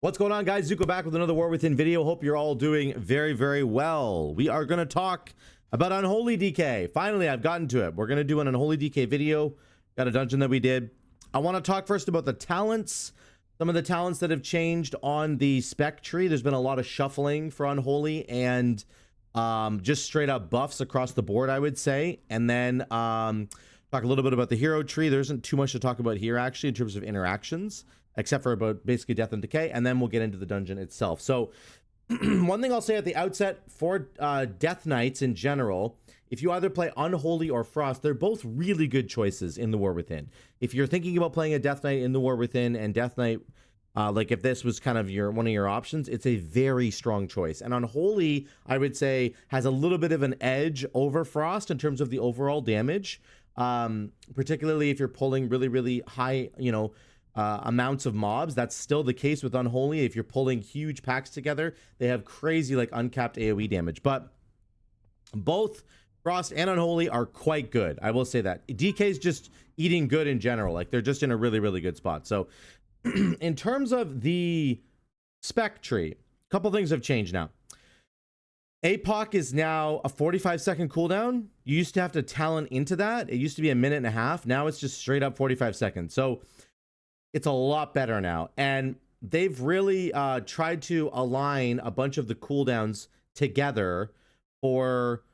What's going on, guys? Zuko back with another War Within video. Hope you're all doing very, very well. We are going to talk about Unholy DK. Finally, I've gotten to it. We're going to do an Unholy DK video. Got a dungeon that we did. I want to talk first about the talents. Some of the talents that have changed on the spec tree. There's been a lot of shuffling for Unholy and just straight up buffs across the board, I would say. And then talk a little bit about the hero tree. There isn't too much to talk about here, actually, in terms of interactions, except for about basically death and decay, and then we'll get into the dungeon itself. So one thing I'll say at the outset for death knights in general, if you either play Unholy or Frost, they're both really good choices in the War Within. If you're thinking about playing a death knight in the War Within, and death knight, like if this was kind of one of your options, it's a very strong choice. And Unholy, I would say, has a little bit of an edge over Frost in terms of the overall damage, particularly if you're pulling really, really high, amounts of mobs. That's still the case with Unholy. If you're pulling huge packs together, they have crazy, like, uncapped AoE damage. But both Frost and Unholy are quite good, I will say that. DK's just eating good in general. Like, they're just in a really, really good spot. So in terms of the spec tree, a couple things have changed now. APOC is now a 45-second cooldown. You used to have to talent into that. It used to be a minute and a half. Now it's just straight up 45 seconds. So it's a lot better now. And they've really tried to align a bunch of the cooldowns together for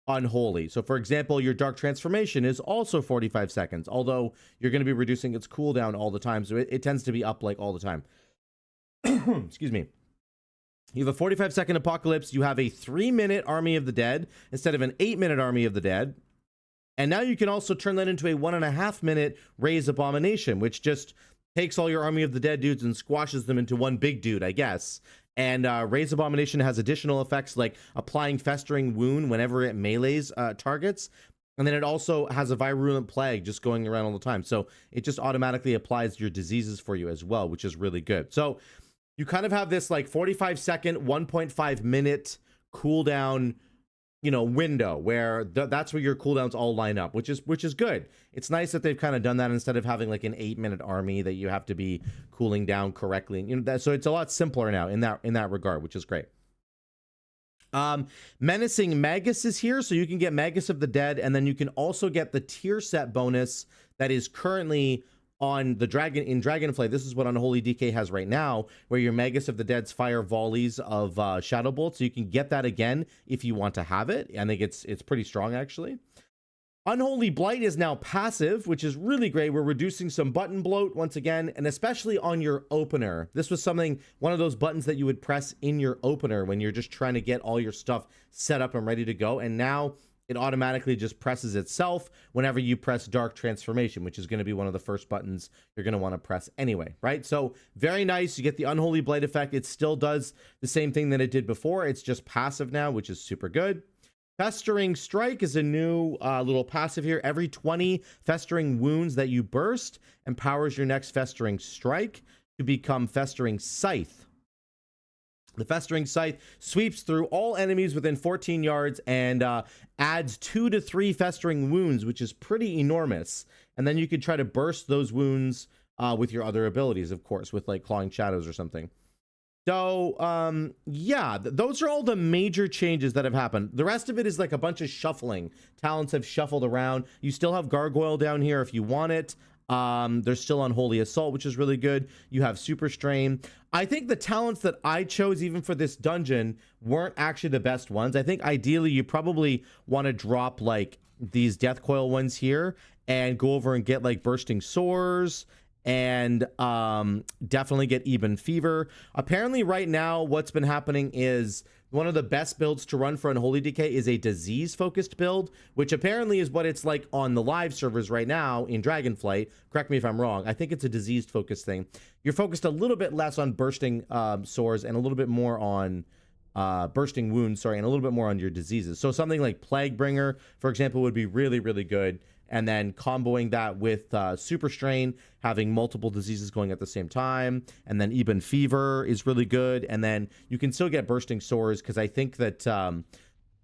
Unholy. So for example, your Dark Transformation is also 45 seconds, although you're going to be reducing its cooldown all the time. So it tends to be up like all the time. Excuse me. You have a 45-second Apocalypse. You have a 3-minute Army of the Dead instead of an 8-minute Army of the Dead. And now you can also turn that into a 1.5-minute Raise Abomination, which just takes all your Army of the Dead dudes and squashes them into one big dude, I guess. And Raise Abomination has additional effects like applying Festering Wound whenever it melees targets. And then it also has a Virulent Plague just going around all the time. So it just automatically applies your diseases for you as well, which is really good. So you kind of have this like 45-second, 1.5-minute cooldown, window where that's where your cooldowns all line up, which is good. It's nice that they've kind of done that instead of having like an 8-minute army that you have to be cooling down correctly. So it's a lot simpler now in that regard, which is great. Menacing Magus is here, so you can get Magus of the Dead, and then you can also get the tier set bonus that is currently on the Dragonflight. This is what Unholy DK has right now, where your Magus of the Dead's fire volleys of Shadow Bolt. So you can get that again if you want to have it. I think it's pretty strong, actually. Unholy Blight is now passive, which is really great. We're reducing some button bloat once again, and especially on your opener. This was one of those buttons that you would press in your opener when you're just trying to get all your stuff set up and ready to go. And now it automatically just presses itself whenever you press Dark Transformation, which is going to be one of the first buttons you're going to want to press anyway, right? So very nice. You get the Unholy Blight effect. It still does the same thing that it did before. It's just passive now, which is super good. Festering Strike is a new little passive here. Every 20 Festering Wounds that you burst empowers your next Festering Strike to become Festering Scythe. The Festering Scythe sweeps through all enemies within 14 yards and adds 2 to 3 Festering Wounds, which is pretty enormous. And then you could try to burst those wounds with your other abilities, of course, with like Clawing Shadows or something. So, yeah, those are all the major changes that have happened. The rest of it is like a bunch of shuffling. Talents have shuffled around. You still have Gargoyle down here if you want it. There's still Unholy Assault, which is really good. You have Super Strain. I think the talents that I chose even for this dungeon weren't actually the best ones. I think ideally you probably want to drop like these Death Coil ones here and go over and get like Bursting Sores and definitely get Even Fever. Apparently right now what's been happening is one of the best builds to run for Unholy DK is a disease-focused build, which apparently is what it's like on the live servers right now in Dragonflight. Correct me if I'm wrong. I think it's a disease-focused thing. You're focused a little bit less on Bursting Sores and a little bit more on Bursting Wounds, and a little bit more on your diseases. So something like Plaguebringer, for example, would be really, really good. And then comboing that with Super Strain, having multiple diseases going at the same time. And then Even Fever is really good. And then you can still get Bursting Sores, because I think that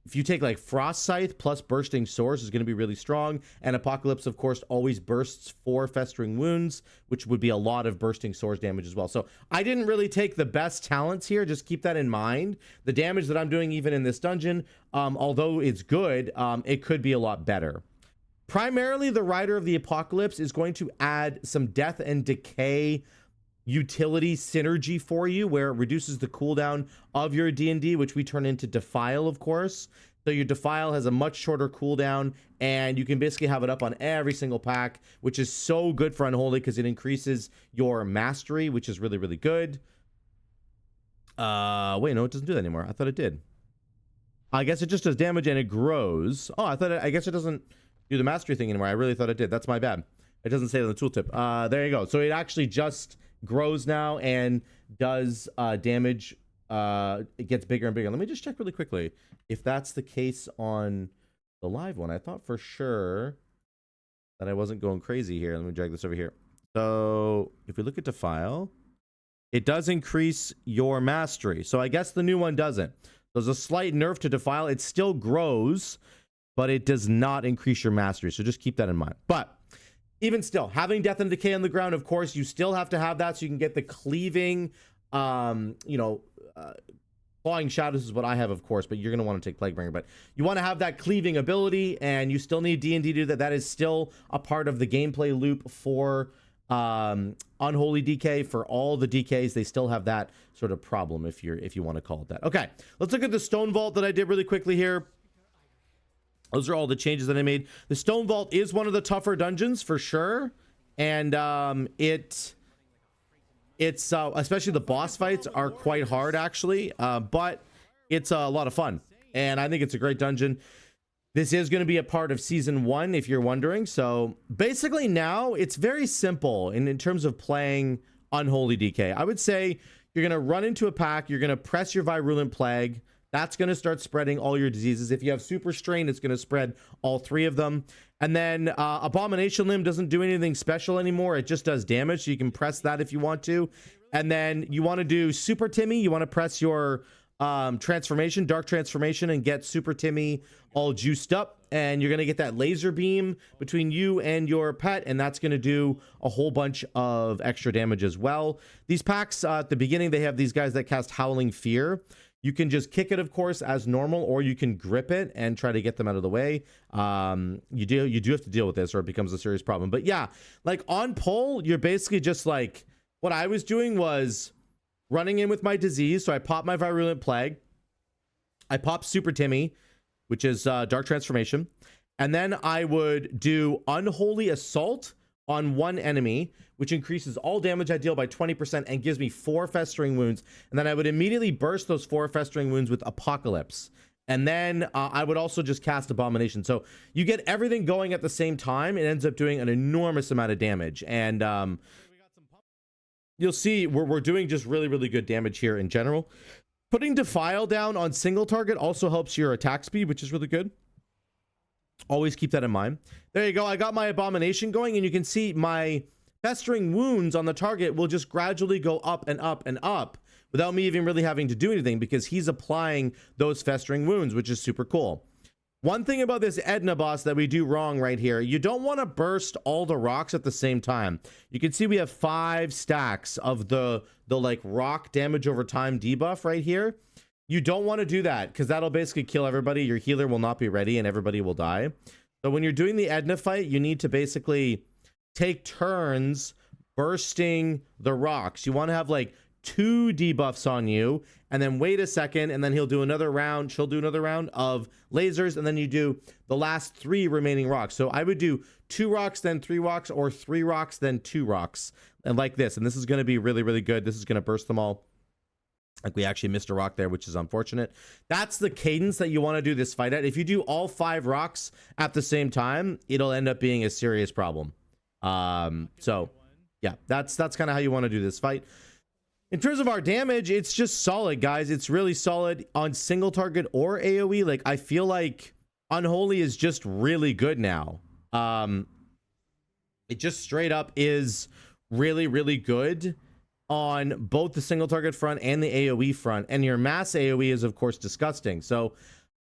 if you take like Frost Scythe plus Bursting Swords is going to be really strong. And Apocalypse, of course, always bursts 4 Festering Wounds, which would be a lot of Bursting Swords damage as well. So I didn't really take the best talents here. Just keep that in mind. The damage that I'm doing even in this dungeon, although it's good, it could be a lot better. Primarily, the Rider of the Apocalypse is going to add some Death and Decay utility synergy for you, where it reduces the cooldown of your D&D, which we turn into Defile, of course. So your Defile has a much shorter cooldown, and you can basically have it up on every single pack, which is so good for Unholy because it increases your mastery, which is really, really good. Wait, no, it doesn't do that anymore. I thought it did. I guess it just does damage and it grows. Oh, I guess it doesn't do the mastery thing anymore. I really thought it did. That's my bad. It doesn't say it on the tooltip. There you go. So it actually just grows now and does damage. It gets bigger and bigger. Let me just check really quickly if that's the case on the live one. I thought for sure that I wasn't going crazy here. Let me drag this over here. So if we look at Defile, it does increase your mastery. So I guess the new one doesn't. There's a slight nerf to Defile. It still grows, but it does not increase your mastery. So just keep that in mind. But even still, having Death and Decay on the ground, of course, you still have to have that so you can get the cleaving, clawing shadows is what I have, of course, but you're going to want to take Plaguebringer. But you want to have that cleaving ability, and you still need D&D to do that. That is still a part of the gameplay loop for Unholy DK. For all the DKs, they still have that sort of problem, if you want to call it that. Okay, let's look at the Stone Vault that I did really quickly here. Those are all the changes that I made. The Stone Vault is one of the tougher dungeons for sure. And it's especially the boss fights are quite hard, actually. But it's a lot of fun. And I think it's a great dungeon. This is going to be a part of Season 1, if you're wondering. So basically now it's very simple in terms of playing Unholy DK. I would say you're going to run into a pack. You're going to press your Virulent Plague. That's going to start spreading all your diseases. If you have Super Strain, it's going to spread all 3 of them. And then Abomination Limb doesn't do anything special anymore. It just does damage, so you can press that if you want to. And then you want to do Super Timmy. You want to press your transformation, Dark Transformation, and get Super Timmy all juiced up. And you're going to get that laser beam between you and your pet, and that's going to do a whole bunch of extra damage as well. These packs, at the beginning, they have these guys that cast Howling Fear. You can just kick it, of course, as normal, or you can grip it and try to get them out of the way. You do have to deal with this, or it becomes a serious problem. But yeah, like on pull, you're basically just like, what I was doing was running in with my disease. So I pop my Virulent Plague. I pop Super Timmy, which is Dark Transformation. And then I would do Unholy Assault on one enemy, which increases all damage I deal by 20% and gives me 4 Festering Wounds. And then I would immediately burst those 4 Festering Wounds with Apocalypse. And then I would also just cast Abomination. So you get everything going at the same time. It ends up doing an enormous amount of damage. And you'll see we're doing just really, really good damage here in general. Putting Defile down on single target also helps your attack speed, which is really good. Always keep that in mind. There you go. I got my Abomination going, and you can see my Festering Wounds on the target will just gradually go up and up and up without me even really having to do anything, because he's applying those Festering Wounds, which is super cool. One thing about this Edna boss that we do wrong right here, you don't want to burst all the rocks at the same time. You can see we have 5 stacks of the like rock damage over time debuff right here. You don't want to do that, because that'll basically kill everybody. Your healer will not be ready and everybody will die. So when you're doing the Edna fight, you need to basically take turns bursting the rocks. You want to have like 2 debuffs on you, and then wait a second, and then he'll do another round. She'll do another round of lasers, and then you do the last 3 remaining rocks. So I would do 2 rocks, then 3 rocks, or 3 rocks, then 2 rocks, and like this. And this is going to be really, really good. This is going to burst them all. Like we actually missed a rock there, which is unfortunate. That's the cadence that you want to do this fight at. If you do all 5 rocks at the same time, it'll end up being a serious problem. So yeah, that's kind of how you want to do this fight. In terms of our damage, it's just solid, guys. It's really solid on single target or AoE. Like, I feel like Unholy is just really good now. It just straight up is really, really good on both the single target front and the AoE front. And your mass AoE is, of course, disgusting. So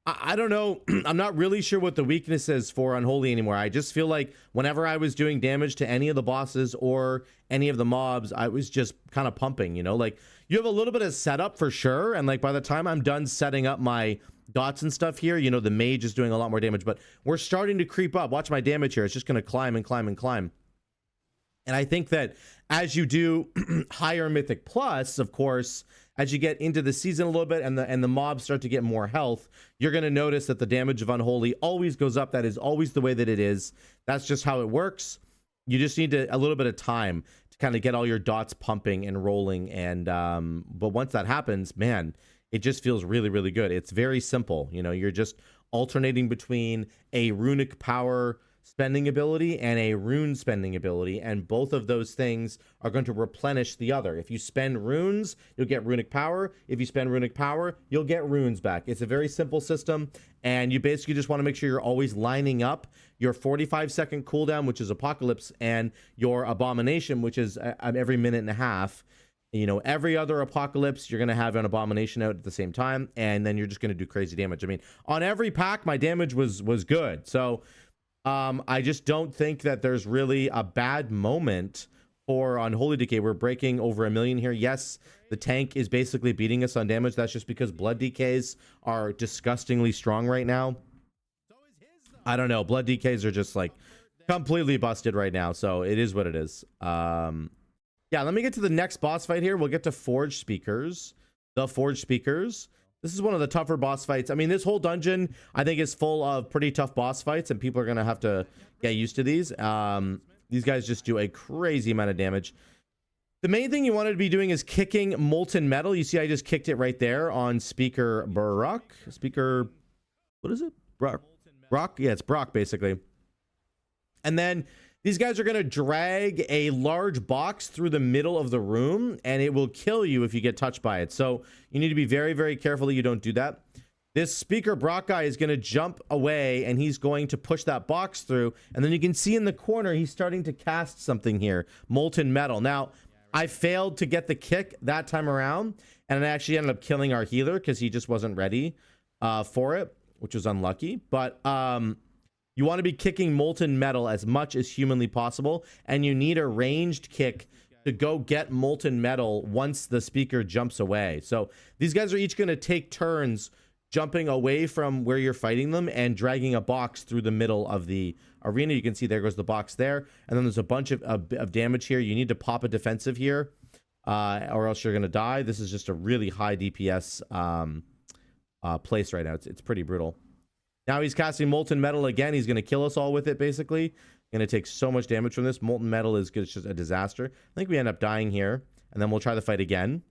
I don't know. I'm not really sure what the weakness is for Unholy anymore. I just feel like whenever I was doing damage to any of the bosses or any of the mobs, I was just kind of pumping, you know, like you have a little bit of setup for sure. And like by the time I'm done setting up my dots and stuff here, you know, the mage is doing a lot more damage, but we're starting to creep up. Watch my damage here. It's just going to climb and climb and climb. And I think that as you do higher Mythic Plus, of course, as you get into the season a little bit and the mobs start to get more health, you're going to notice that the damage of Unholy always goes up. That is always the way that it is. That's just how it works. You just need a little bit of time to kind of get all your dots pumping and rolling. And but once that happens, man, it just feels really, really good. It's very simple. You know, you're just alternating between a runic power spending ability and a rune spending ability, and both of those things are going to replenish the other. If you spend runes, you'll get runic power. If you spend runic power, you'll get runes back. It's a very simple system, and you basically just want to make sure you're always lining up your 45-second cooldown, which is Apocalypse, and your Abomination, which is every minute and a half. You know, every other Apocalypse, you're going to have an Abomination out at the same time, and then you're just going to do crazy damage. I mean, on every pack, my damage was good. So I just don't think that there's really a bad moment for Unholy Decay. We're breaking over 1 million here. Yes, the tank is basically beating us on damage. That's just because Blood DKs are disgustingly strong right now. I don't know. Blood DKs are just like completely busted right now. So it is what it is. Yeah, let me get to the next boss fight here. We'll get to Forged Speakers. The Forged Speakers. This is one of the tougher boss fights. I mean, this whole dungeon, I think, is full of pretty tough boss fights, and people are going to have to get used to these. These guys just do a crazy amount of damage. The main thing you wanted to be doing is kicking Molten Metal. You see, I just kicked it right there on Speaker Brock. Speaker, what is it? Brock. Brock? Yeah, it's Brock, basically. And then these guys are going to drag a large box through the middle of the room, and it will kill you if you get touched by it. So you need to be very, very careful that you don't do that. This Speaker Brock guy is going to jump away, and he's going to push that box through. And then you can see in the corner, he's starting to cast something here, Molten Metal. Now, I failed to get the kick that time around, and I actually ended up killing our healer because he just wasn't ready for it, which was unlucky. But you want to be kicking Molten Metal as much as humanly possible, and you need a ranged kick to go get Molten Metal once the speaker jumps away. So these guys are each going to take turns jumping away from where you're fighting them and dragging a box through the middle of the arena. You can see there goes the box there, and then there's a bunch of damage here. You need to pop a defensive here, or else you're going to die. This is just a really high DPS place right now. It's pretty brutal. Now he's casting Molten Metal again. He's going to kill us all with it, basically. Going to take so much damage from this. Molten Metal is just a disaster. I think we end up dying here, and then we'll try the fight again.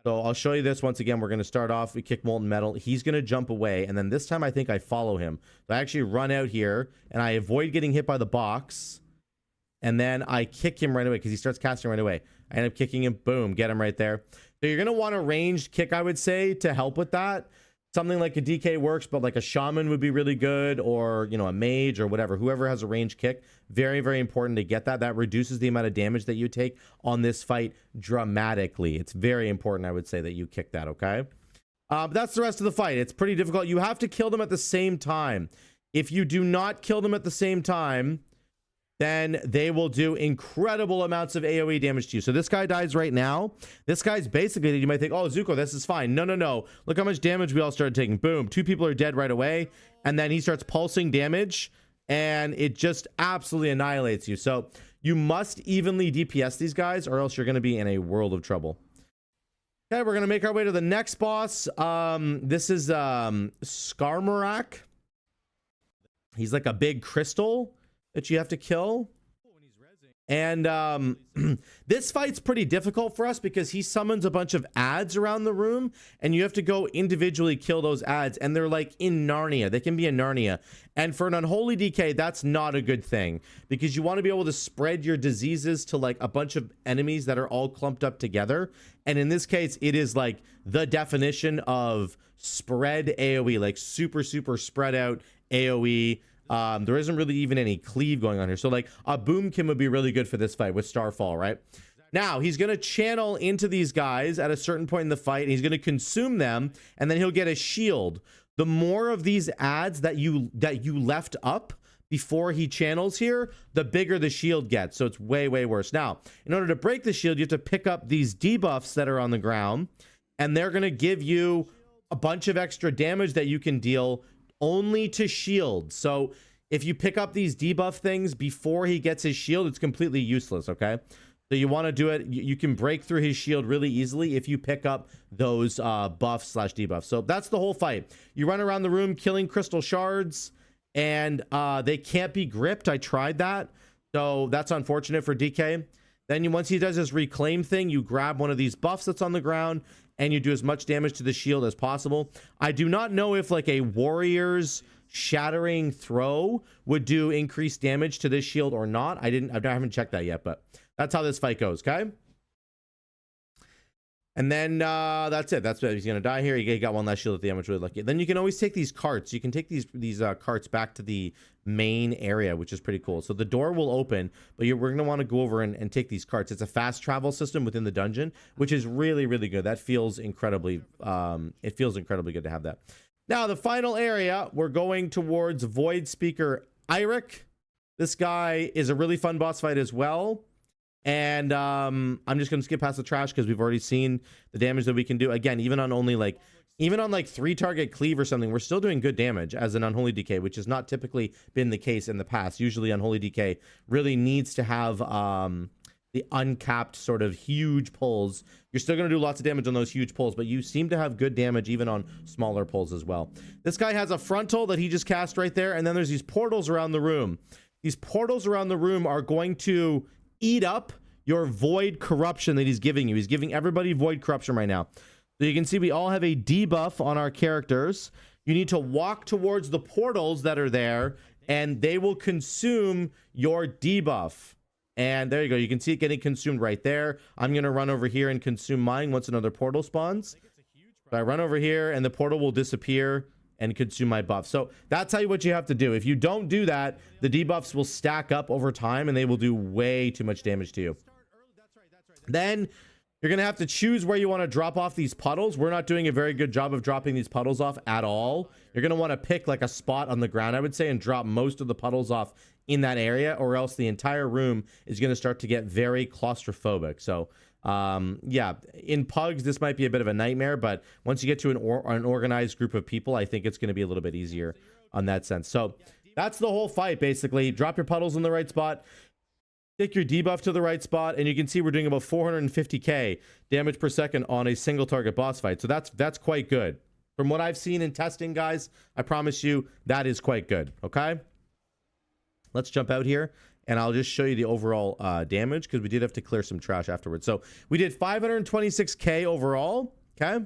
So I'll show you this once again. We're going to start off. We kick Molten Metal. He's going to jump away, and then this time I think I follow him. So I actually run out here, and I avoid getting hit by the box, and then I kick him right away because he starts casting right away. I end up kicking him. Boom. Get him right there. So you're going to want a ranged kick, I would say, to help with that. Something like a DK works, but like a shaman would be really good, or, you know, a mage or whatever. Whoever has a ranged kick, very, very important to get that. That reduces the amount of damage that you take on this fight dramatically. It's very important, I would say, that you kick that, okay? But that's the rest of the fight. It's pretty difficult. You have to kill them at the same time. If you do not kill them at the same time, then they will do incredible amounts of AoE damage to you. So this guy dies right now. This guy's basically, you might think, oh, Zuko, this is fine. No, no, no. Look how much damage we all started taking. Boom. 2 people are dead right away. And then he starts pulsing damage, and it just absolutely annihilates you. So you must evenly DPS these guys, or else you're going to be in a world of trouble. Okay, we're going to make our way to the next boss. This is Skarmorak. He's like a big crystal that you have to kill. And this fight's pretty difficult for us because he summons a bunch of ads around the room, and you have to go individually kill those ads, and they're like in Narnia. They can be in Narnia. And for an Unholy DK, that's not a good thing, because you want to be able to spread your diseases to like a bunch of enemies that are all clumped up together. And in this case, it is like the definition of spread AoE, like super, super spread out AoE. There isn't really even any cleave going on here. So like a Boomkin would be really good for this fight with Starfall, right? Now he's going to channel into these guys at a certain point in the fight, and he's going to consume them, and then he'll get a shield. The more of these ads that you left up before he channels here, the bigger the shield gets. So it's way worse. Now, in order to break the shield, you have to pick up these debuffs that are on the ground, and they're going to give you a bunch of extra damage that you can deal only to shield. So if you pick up these debuff things before he gets his shield, it's completely useless. Okay, so you want to do it. You can break through his shield really easily if you pick up those buffs slash debuffs. So that's the whole fight. You run around the room killing crystal shards, and they can't be gripped. I tried that, so that's unfortunate for DK. Then once he does his reclaim thing, you grab one of these buffs that's on the ground, and you do as much damage to the shield as possible. I do not know if like a warrior's shattering throw would do increased damage to this shield or not. I haven't checked that yet, but that's how this fight goes. Okay. And then that's it. That's it. He's gonna die here. He got one last shield at the end, which really lucky. Then you can always take these carts. You can take these carts back to the main area, which is pretty cool. So the door will open, but we're gonna want to go over and take these carts. It's a fast travel system within the dungeon, which is really good. That feels incredibly. It feels incredibly good to have that. Now the final area, we're going towards Void Speaker Eirik. This guy is a really fun boss fight as well. And I'm just gonna skip past the trash because we've already seen the damage that we can do. Again, even on like 3 target cleave or something, we're still doing good damage as an Unholy DK, which has not typically been the case in the past. Usually Unholy DK really needs to have the uncapped sort of huge pulls. You're still gonna do lots of damage on those huge pulls, but you seem to have good damage even on smaller pulls as well. This guy has a frontal that he just cast right there, and then there's these portals around the room. These portals around the room are going to eat up your void corruption that he's giving you. He's giving everybody void corruption right now. So you can see we all have a debuff on our characters. You need to walk towards the portals that are there, and they will consume your debuff. And there you go. You can see it getting consumed right there. I'm going to run over here and consume mine once another portal spawns. So I run over here, and the portal will disappear and consume my buff. So that's what you have to do. If you don't do that, the debuffs will stack up over time, and they will do way too much damage to you. Then you're gonna have to choose where you want to drop off these puddles. We're not doing a very good job of dropping these puddles off at all. You're gonna want to pick like a spot on the ground, I would say, and drop most of the puddles off in that area, or else the entire room is going to start to get very claustrophobic. So yeah, in pugs this might be a bit of a nightmare, but once you get to an organized group of people, I think it's going to be a little bit easier on that sense. So that's the whole fight. Basically, drop your puddles in the right spot, take your debuff to the right spot, and you can see we're doing about 450k damage per second on a single target boss fight. So that's quite good from what I've seen in testing, guys. I promise you that is quite good. Okay, let's jump out here, and I'll just show you the overall damage, because we did have to clear some trash afterwards. So we did 526k overall. Okay,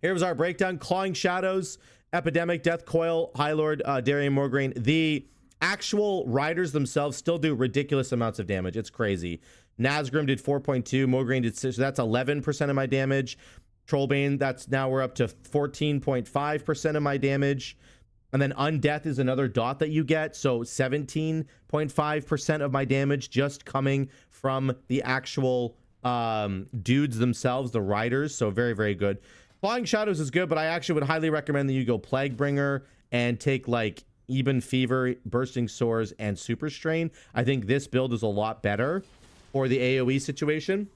here was our breakdown. Clawing Shadows, Epidemic, Death Coil, High Lord, Darian Morgraine. The actual riders themselves still do ridiculous amounts of damage. It's crazy. Nazgrim did 4.2, Morgraine did 6, so that's 11% of my damage. Trollbane, that's now we're up to 14.5% of my damage. And then Undeath is another dot that you get, so 17.5% of my damage just coming from the actual dudes themselves, the riders. So very good. Clawing Shadows is good, but I actually would highly recommend that you go Plaguebringer and take like Eben Fever, Bursting Sores, and Super Strain. I think this build is a lot better for the AoE situation.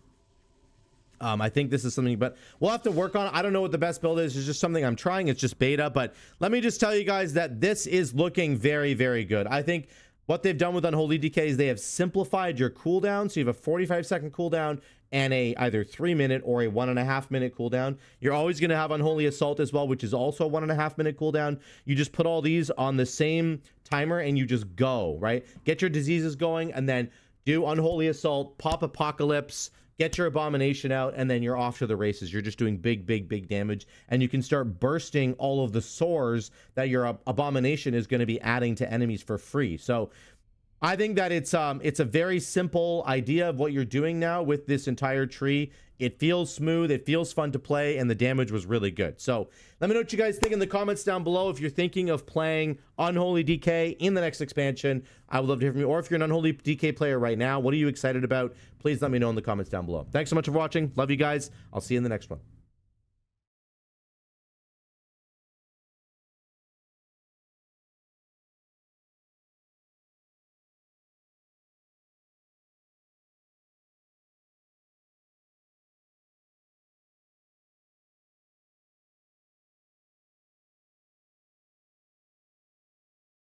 I think this is something, but we'll have to work on it. I don't know what the best build is. It's just something I'm trying. It's just beta, but let me just tell you guys that this is looking very good. I think what they've done with Unholy DK is they have simplified your cooldown. So you have a 45-second cooldown and a either 3-minute or a 1.5-minute cooldown. You're always going to have Unholy Assault as well, which is also a 1.5-minute cooldown. You just put all these on the same timer and you just go, right? Get your diseases going, and then do Unholy Assault, pop Apocalypse, get your Abomination out, and then you're off to the races. You're just doing big damage, and you can start bursting all of the sores that your Abomination is going to be adding to enemies for free. So I think that it's a very simple idea of what you're doing now with this entire tree. It feels smooth, it feels fun to play, and the damage was really good. So let me know what you guys think in the comments down below. If you're thinking of playing Unholy DK in the next expansion, I would love to hear from you. Or if you're an Unholy DK player right now, what are you excited about? Please let me know in the comments down below. Thanks so much for watching. Love you guys. I'll see you in the next one.